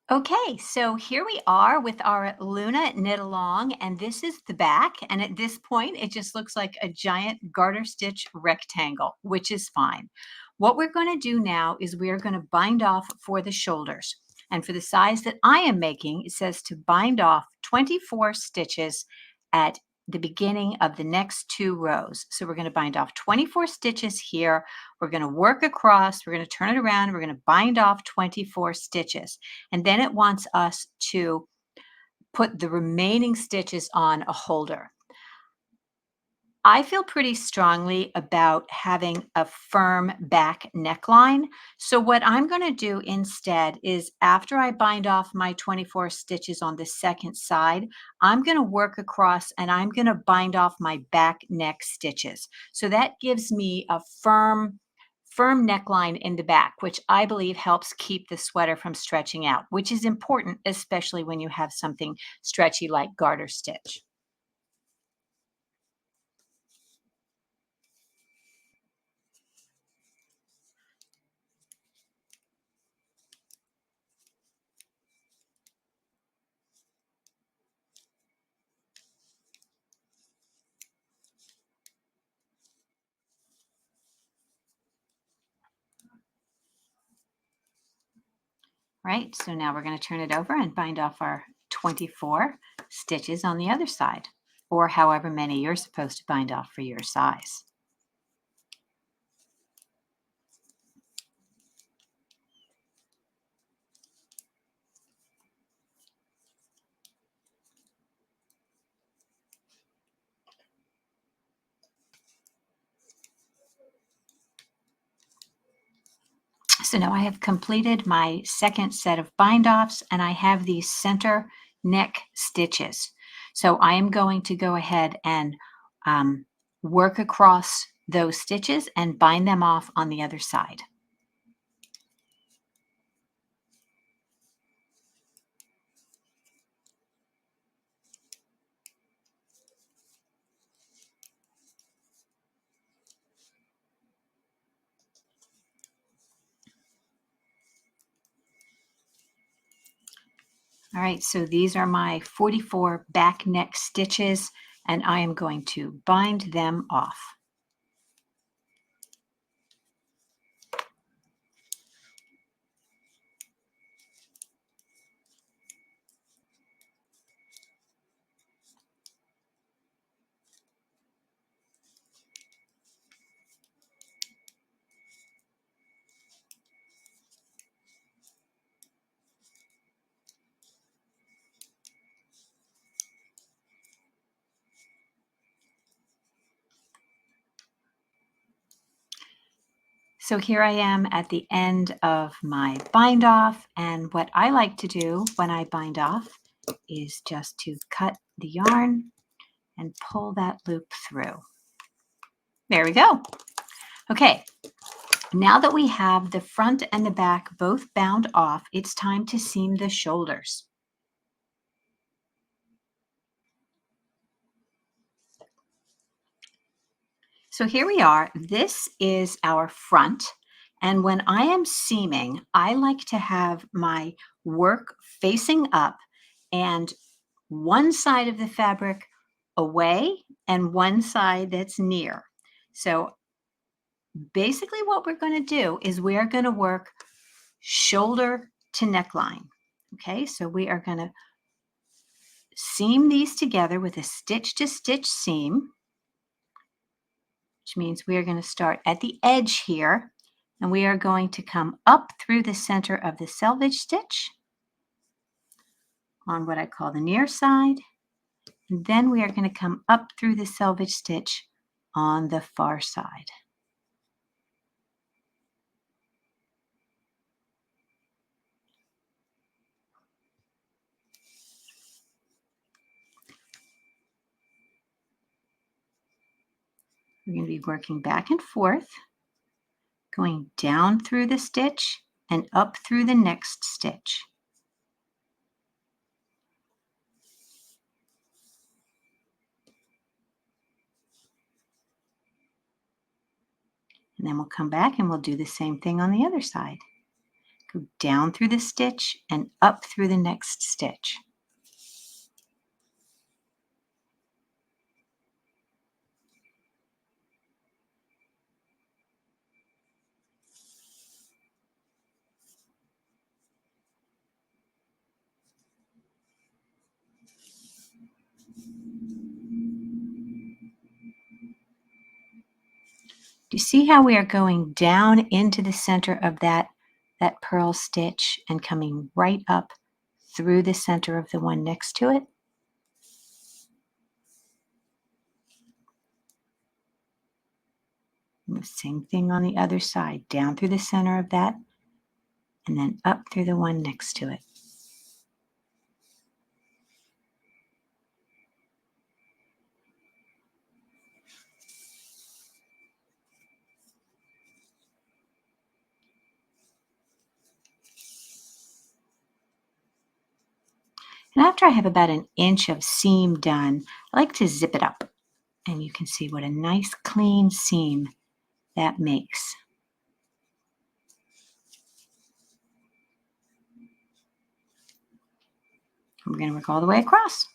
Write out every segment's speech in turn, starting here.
Okay, so here we are with our Luna knit along, and this is the back. And at this point, it just looks like a giant garter stitch rectangle, which is fine. What we're going to do now is we are going to bind off for the shoulders. And for the size that I am making, it says to bind off 24 stitches at the beginning of the next two rows. So we're going to bind off 24 stitches here. We're going to work across, we're going to turn it around, we're going to bind off 24 stitches. And then it wants us to put the remaining stitches on a holder. I feel pretty strongly about having a firm back neckline. So what I'm going to do instead is after I bind off my 24 stitches on the second side, I'm going to work across and I'm going to bind off my back neck stitches. So that gives me a firm neckline in the back, which I believe helps keep the sweater from stretching out, which is important, especially when you have something stretchy like garter stitch. Right, so now we're going to turn it over and bind off our 24 stitches on the other side, or however many you're supposed to bind off for your size. So now I have completed my second set of bind offs and I have these center neck stitches. So I am going to go ahead and um, work across those stitches and bind them off on the other side. All right, so these are my 44 back neck stitches and I am going to bind them off. So here I am at the end of my bind off, and what I like to do when I bind off is just to cut the yarn and pull that loop through. There we go. Okay, now that we have the front and the back both bound off, it's time to seam the shoulders. So here we are. This is our front. And when I am seaming, I like to have my work facing up and one side of the fabric away and one side that's near. So basically what we're going to do is we are going to work shoulder to neckline. Okay, so we are going to seam these together with a stitch to stitch seam, which means we are going to start at the edge here and we are going to come up through the center of the selvage stitch on what I call the near side. And then we are going to come up through the selvage stitch on the far side. We're going to be working back and forth, going down through the stitch and up through the next stitch. And then we'll come back and we'll do the same thing on the other side. Go down through the stitch and up through the next stitch. Do you see how we are going down into the center of that purl stitch and coming right up through the center of the one next to it? And the same thing on the other side, down through the center of that and then up through the one next to it. And after I have about an inch of seam done, I like to zip it up. And you can see what a nice clean seam that makes. We're going to work all the way across.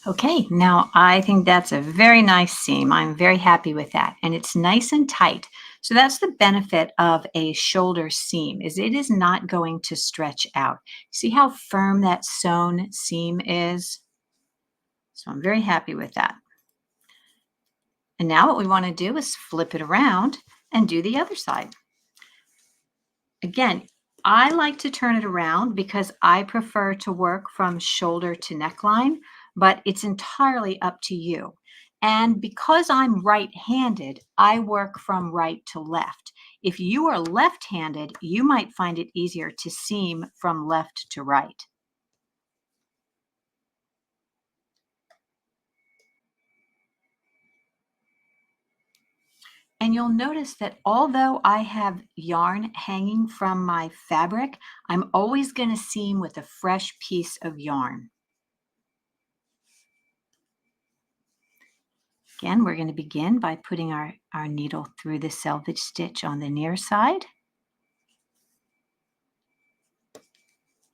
Okay, now I think that's a very nice seam. I'm very happy with that. And it's nice and tight. So that's the benefit of a shoulder seam is it is not going to stretch out. See how firm that sewn seam is? So I'm very happy with that. And now what we want to do is flip it around and do the other side. Again, I like to turn it around because I prefer to work from shoulder to neckline, but it's entirely up to you. And because I'm right-handed, I work from right to left. If you are left-handed, you might find it easier to seam from left to right. And you'll notice that although I have yarn hanging from my fabric, I'm always going to seam with a fresh piece of yarn. Again, we're going to begin by putting our needle through the selvage stitch on the near side,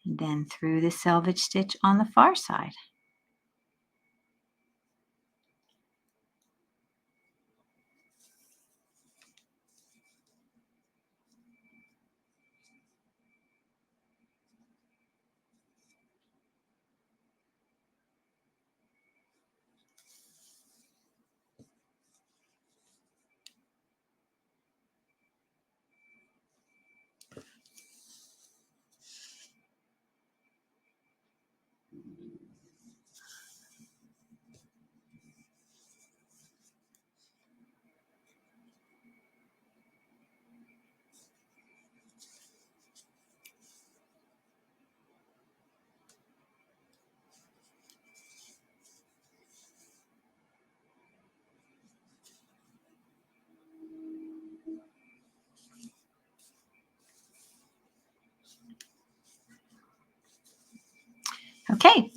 and then through the selvage stitch on the far side.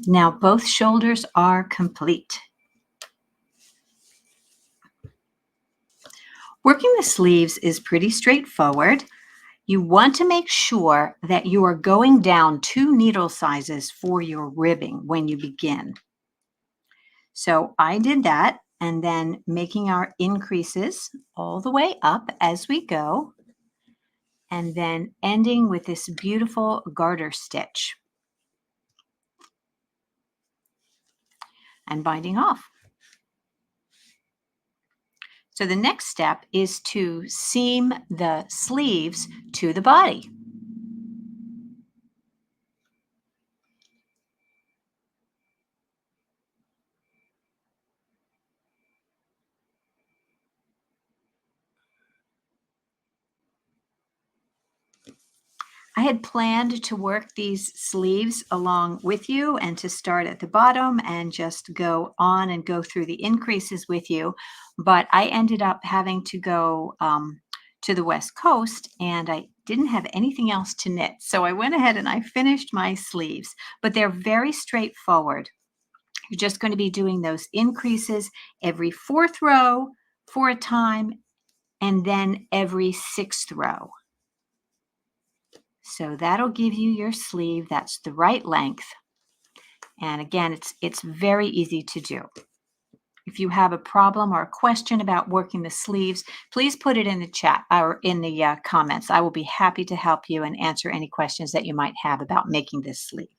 Now both shoulders are complete. Working the sleeves is pretty straightforward. You want to make sure that you are going down 2 needle sizes for your ribbing when you begin. So I did that, and then making our increases all the way up as we go, and then ending with this beautiful garter stitch and binding off. So the next step is to seam the sleeves to the body. I had planned to work these sleeves along with you and to start at the bottom and just go on and go through the increases with you. But I ended up having to go to the West Coast and I didn't have anything else to knit. So I went ahead and I finished my sleeves, but they're very straightforward. You're just going to be doing those increases every fourth row for a time and then every sixth row. So that'll give you your sleeve. That's the right length. And again, it's very easy to do. If you have a problem or a question about working the sleeves, please put it in the chat or in the comments. I will be happy to help you and answer any questions that you might have about making this sleeve.